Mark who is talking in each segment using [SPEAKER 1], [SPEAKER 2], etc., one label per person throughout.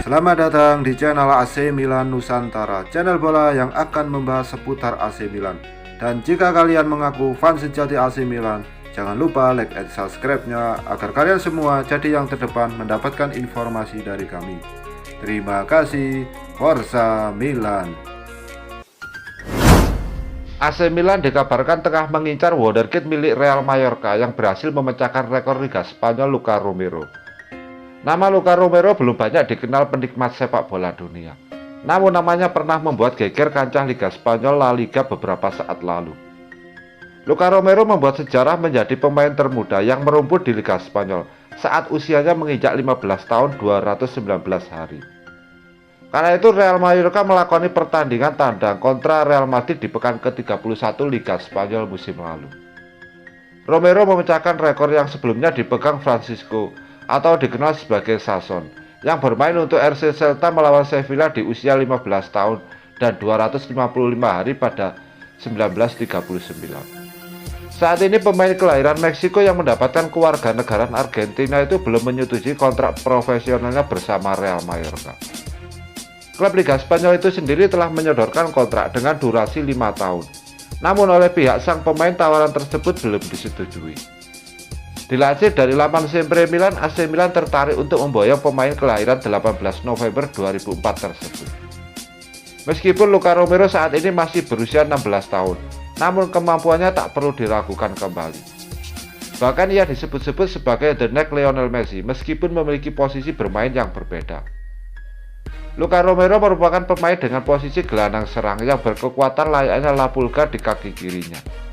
[SPEAKER 1] Selamat datang di channel AC Milan Nusantara, channel bola yang akan membahas seputar AC Milan. Dan jika kalian mengaku fans sejati AC Milan, jangan lupa like and subscribe-nya agar kalian semua jadi yang terdepan mendapatkan informasi dari kami. Terima kasih, Forza Milan.
[SPEAKER 2] AC Milan dikabarkan tengah mengincar wonderkid milik Real Mallorca yang berhasil memecahkan rekor Liga Spanyol Luka Romero. Nama Luka Romero belum banyak dikenal penikmat sepak bola dunia. Namun namanya pernah membuat geger kancah Liga Spanyol La Liga beberapa saat lalu. Luka Romero membuat sejarah menjadi pemain termuda yang merumput di Liga Spanyol saat usianya menginjak 15 tahun 219 hari. Karena itu Real Mallorca melakoni pertandingan tandang kontra Real Madrid di pekan ke-31 Liga Spanyol musim lalu. Romero memecahkan rekor yang sebelumnya dipegang Francisco atau dikenal sebagai Sason, yang bermain untuk RC Celta melawan Sevilla di usia 15 tahun dan 255 hari pada 1939. Saat ini pemain kelahiran Meksiko yang mendapatkan kewarganegaraan Argentina itu belum menyetujui kontrak profesionalnya bersama Real Mallorca. Klub Liga Spanyol itu sendiri telah menyodorkan kontrak dengan durasi 5 tahun. Namun oleh pihak sang pemain tawaran tersebut belum disetujui. Dilansir dari laman Sempre Milan, AC Milan tertarik untuk memboyong pemain kelahiran 18 November 2004 tersebut. Meskipun Luka Romero saat ini masih berusia 16 tahun, namun kemampuannya tak perlu diragukan kembali. Bahkan ia disebut-sebut sebagai the next Lionel Messi meskipun memiliki posisi bermain yang berbeda. Luka Romero merupakan pemain dengan posisi gelandang serang yang berkekuatan layaknya La Pulga di kaki kirinya.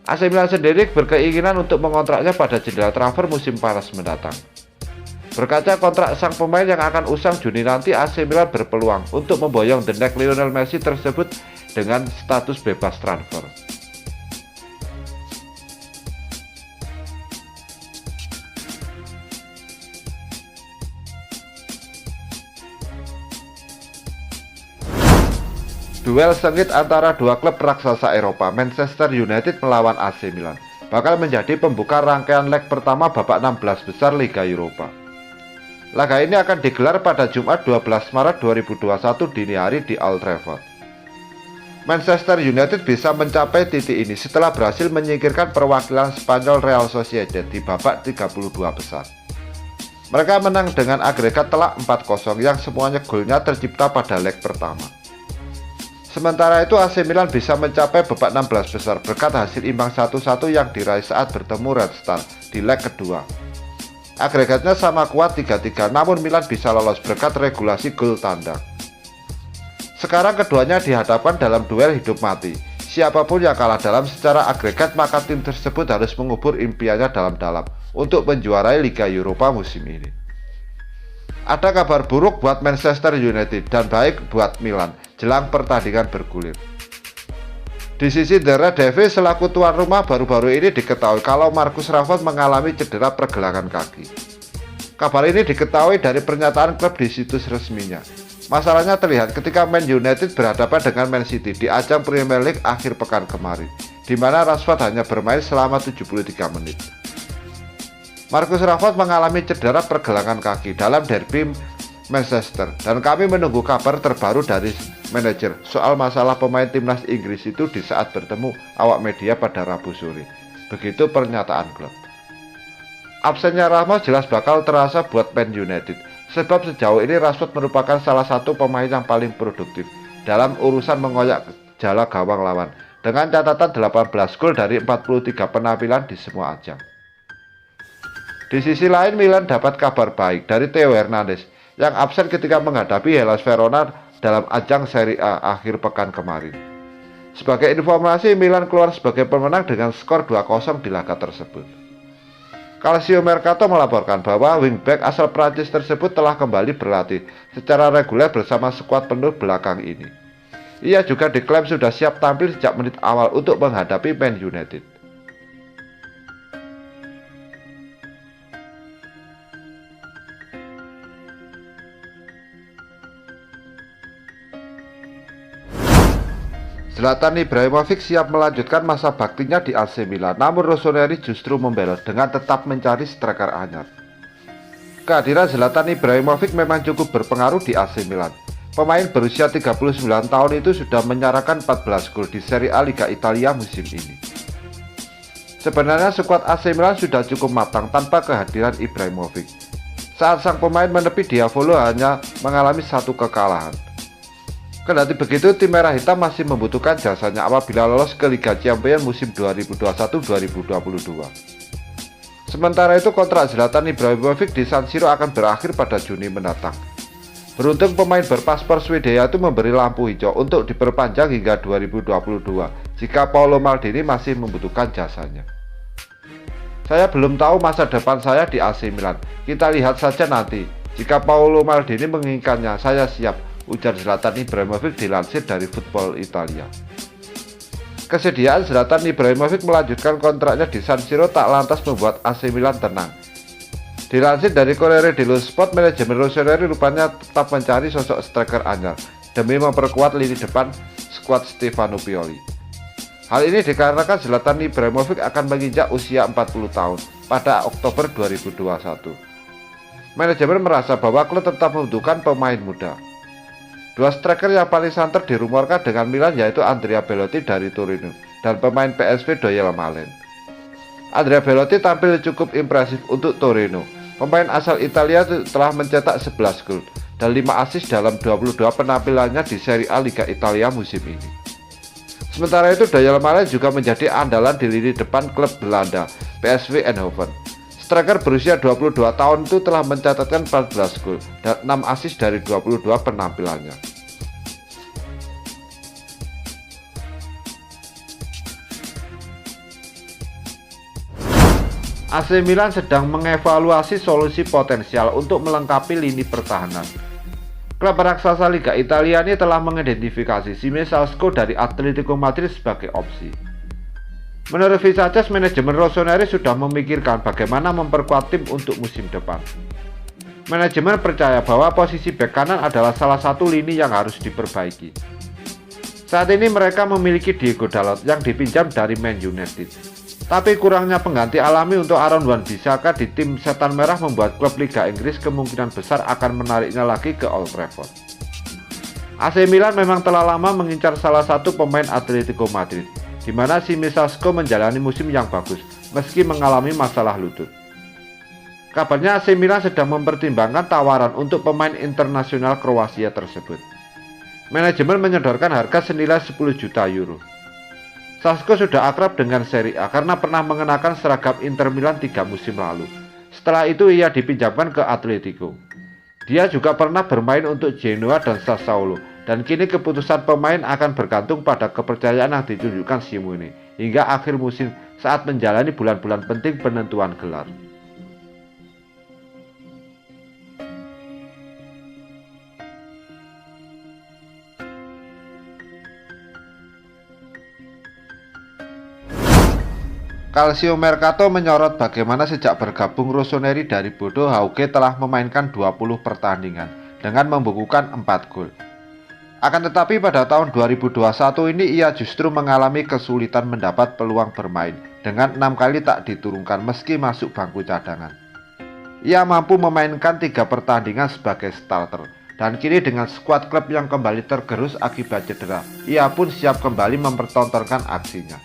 [SPEAKER 2] AC Milan sendiri berkeinginan untuk mengontraknya pada jendela transfer musim panas mendatang. Berkaca kontrak sang pemain yang akan usang Juni nanti, AC Milan berpeluang untuk memboyong the next Lionel Messi tersebut dengan status bebas transfer. Duel sengit antara dua klub raksasa Eropa, Manchester United melawan AC Milan, bakal menjadi pembuka rangkaian leg pertama babak 16 besar Liga Eropa. Laga ini akan digelar pada Jumat 12 Maret 2021 dini hari di Old Trafford. Manchester United bisa mencapai titik ini setelah berhasil menyingkirkan perwakilan Spanyol Real Sociedad di babak 32 besar. Mereka menang dengan agregat telak 4-0 yang semuanya golnya tercipta pada leg pertama. Sementara itu AC Milan bisa mencapai babak 16 besar berkat hasil imbang 1-1 yang diraih saat bertemu Red Star di leg kedua. Agregatnya sama kuat 3-3, namun Milan bisa lolos berkat regulasi gol tandang. Sekarang keduanya dihadapkan dalam duel hidup mati. Siapapun yang kalah dalam secara agregat maka tim tersebut harus mengubur impiannya dalam-dalam untuk menjuarai Liga Eropa musim ini. Ada kabar buruk buat Manchester United dan baik buat Milan jelang pertandingan bergulir. Di sisi The Red Devils selaku tuan rumah baru-baru ini diketahui kalau Marcus Rashford mengalami cedera pergelangan kaki. Kabar ini diketahui dari pernyataan klub di situs resminya. Masalahnya terlihat ketika Man United berhadapan dengan Man City di ajang Premier League akhir pekan kemarin, di mana Rashford hanya bermain selama 73 menit. Marcus Rashford mengalami cedera pergelangan kaki dalam derby Manchester dan kami menunggu kabar terbaru dari manajer soal masalah pemain timnas Inggris itu di saat bertemu awak media pada Rabu sore. Begitu pernyataan klub. Absennya Ramos jelas bakal terasa buat Man United sebab sejauh ini Rashford merupakan salah satu pemain yang paling produktif dalam urusan mengoyak jala gawang lawan dengan catatan 18 gol dari 43 penampilan di semua ajang. Di sisi lain Milan dapat kabar baik dari Theo Hernandez yang absen ketika menghadapi Hellas Verona dalam ajang Serie A akhir pekan kemarin. Sebagai informasi, Milan keluar sebagai pemenang dengan skor 2-0 di laga tersebut. Calcio Mercato melaporkan bahwa wingback asal Prancis tersebut telah kembali berlatih secara reguler bersama skuad penuh belakang ini. Ia juga diklaim sudah siap tampil sejak menit awal untuk menghadapi Man United. Zlatan Ibrahimovic siap melanjutkan masa baktinya di AC Milan, namun Rossoneri justru membelot dengan tetap mencari striker anyar. Kehadiran Zlatan Ibrahimovic memang cukup berpengaruh di AC Milan. Pemain berusia 39 tahun itu sudah menyarankan 14 gol di Serie A Liga Italia musim ini. Sebenarnya skuad AC Milan sudah cukup matang tanpa kehadiran Ibrahimovic. Saat sang pemain menepi, Diavolo hanya mengalami satu kekalahan. Kendati begitu, tim merah hitam masih membutuhkan jasanya apabila lolos ke Liga Champions musim 2021-2022. Sementara itu, kontrak Zlatan Ibrahimovic di San Siro akan berakhir pada Juni mendatang. Beruntung pemain berpaspor Swedia itu memberi lampu hijau untuk diperpanjang hingga 2022 jika Paolo Maldini masih membutuhkan jasanya. Saya belum tahu masa depan saya di AC Milan. Kita lihat saja nanti. Jika Paolo Maldini menginginkannya, saya siap, ujar Zlatan Ibrahimovic dilansir dari Football Italia. Kesediaan Zlatan Ibrahimovic melanjutkan kontraknya di San Siro tak lantas membuat AC Milan tenang. Dilansir dari Corriere dello Sport, manajemen Rossoneri rupanya tetap mencari sosok striker anyar demi memperkuat lini depan skuad Stefano Pioli. Hal ini dikarenakan Zlatan Ibrahimovic akan menginjak usia 40 tahun pada Oktober 2021. Manajemen merasa bahwa klub tetap membutuhkan pemain muda. Dua striker yang paling santer dirumorkan dengan Milan yaitu Andrea Belotti dari Torino dan pemain PSV Doyel Malen. Andrea Belotti tampil cukup impresif untuk Torino. Pemain asal Italia telah mencetak 11 gol dan 5 assist dalam 22 penampilannya di Serie A Liga Italia musim ini. Sementara itu, Doyel Malen juga menjadi andalan di lini depan klub Belanda, PSV Eindhoven. Striker berusia 22 tahun itu telah mencatatkan 14 gol dan 6 assist dari 22 penampilannya. AC Milan sedang mengevaluasi solusi potensial untuk melengkapi lini pertahanan. Klub raksasa Liga Italia ini telah mengidentifikasi Simone Sasco dari Atletico Madrid sebagai opsi. Menurut Visages, manajemen Rossoneri sudah memikirkan bagaimana memperkuat tim untuk musim depan. Manajemen percaya bahwa posisi bek kanan adalah salah satu lini yang harus diperbaiki. Saat ini mereka memiliki Diego Dalot yang dipinjam dari Man United. Tapi kurangnya pengganti alami untuk Aaron Wan-Bissaka di tim Setan Merah membuat klub Liga Inggris kemungkinan besar akan menariknya lagi ke Old Trafford. AC Milan memang telah lama mengincar salah satu pemain Atletico Madrid, di mana Simone Sasco menjalani musim yang bagus meski mengalami masalah lutut. Kabarnya AC Milan sedang mempertimbangkan tawaran untuk pemain internasional Kroasia tersebut. Manajemen menyodorkan harga senilai 10 juta euro. Sasco sudah akrab dengan Serie A karena pernah mengenakan seragam Inter Milan 3 musim lalu. Setelah itu ia dipinjamkan ke Atletico. Dia juga pernah bermain untuk Genoa dan Sassuolo, dan kini keputusan pemain akan bergantung pada kepercayaan yang ditunjukkan Simone hingga akhir musim saat menjalani bulan-bulan penting penentuan gelar. Calcio Mercato menyorot bagaimana sejak bergabung Rossoneri dari Bodo, Hauge telah memainkan 20 pertandingan dengan membukukan 4 gol. Akan tetapi pada tahun 2021 ini ia justru mengalami kesulitan mendapat peluang bermain dengan 6 kali tak diturunkan meski masuk bangku cadangan. Ia mampu memainkan 3 pertandingan sebagai starter dan kini dengan skuad klub yang kembali tergerus akibat cedera, ia pun siap kembali mempertontonkan aksinya.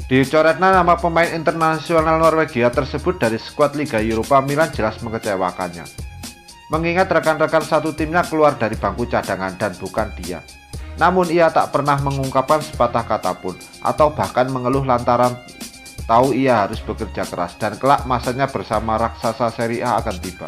[SPEAKER 2] Dicoretnya nama pemain internasional Norwegia tersebut dari skuad Liga Eropa, Milan jelas mengecewakannya. Mengingat rekan-rekan satu timnya keluar dari bangku cadangan dan bukan dia. Namun ia tak pernah mengungkapkan sepatah kata pun atau bahkan mengeluh lantaran tahu ia harus bekerja keras dan kelak masanya bersama raksasa Serie A akan tiba.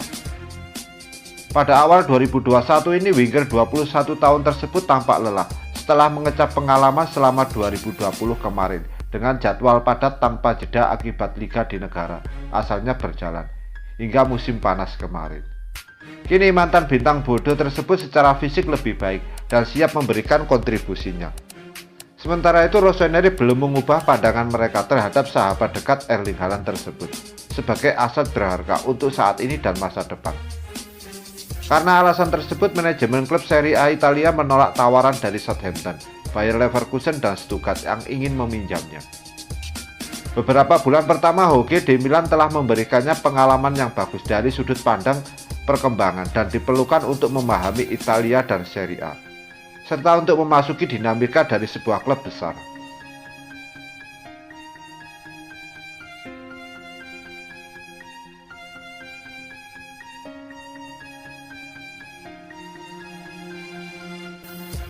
[SPEAKER 2] Pada awal 2021 ini winger 21 tahun tersebut tampak lelah setelah mengecap pengalaman selama 2020 kemarin dengan jadwal padat tanpa jeda akibat liga di negara asalnya berjalan hingga musim panas kemarin. Kini mantan bintang Bodo tersebut secara fisik lebih baik dan siap memberikan kontribusinya. Sementara itu Rossoneri belum mengubah pandangan mereka terhadap sahabat dekat Erling Haaland tersebut sebagai aset berharga untuk saat ini dan masa depan. Karena alasan tersebut, manajemen klub Serie A Italia menolak tawaran dari Southampton, Bayer Leverkusen dan Stuttgart yang ingin meminjamnya. Beberapa bulan pertama Hauge di Milan telah memberikannya pengalaman yang bagus dari sudut pandang perkembangan dan diperlukan untuk memahami Italia dan Serie A, serta untuk memasuki dinamika dari sebuah klub besar.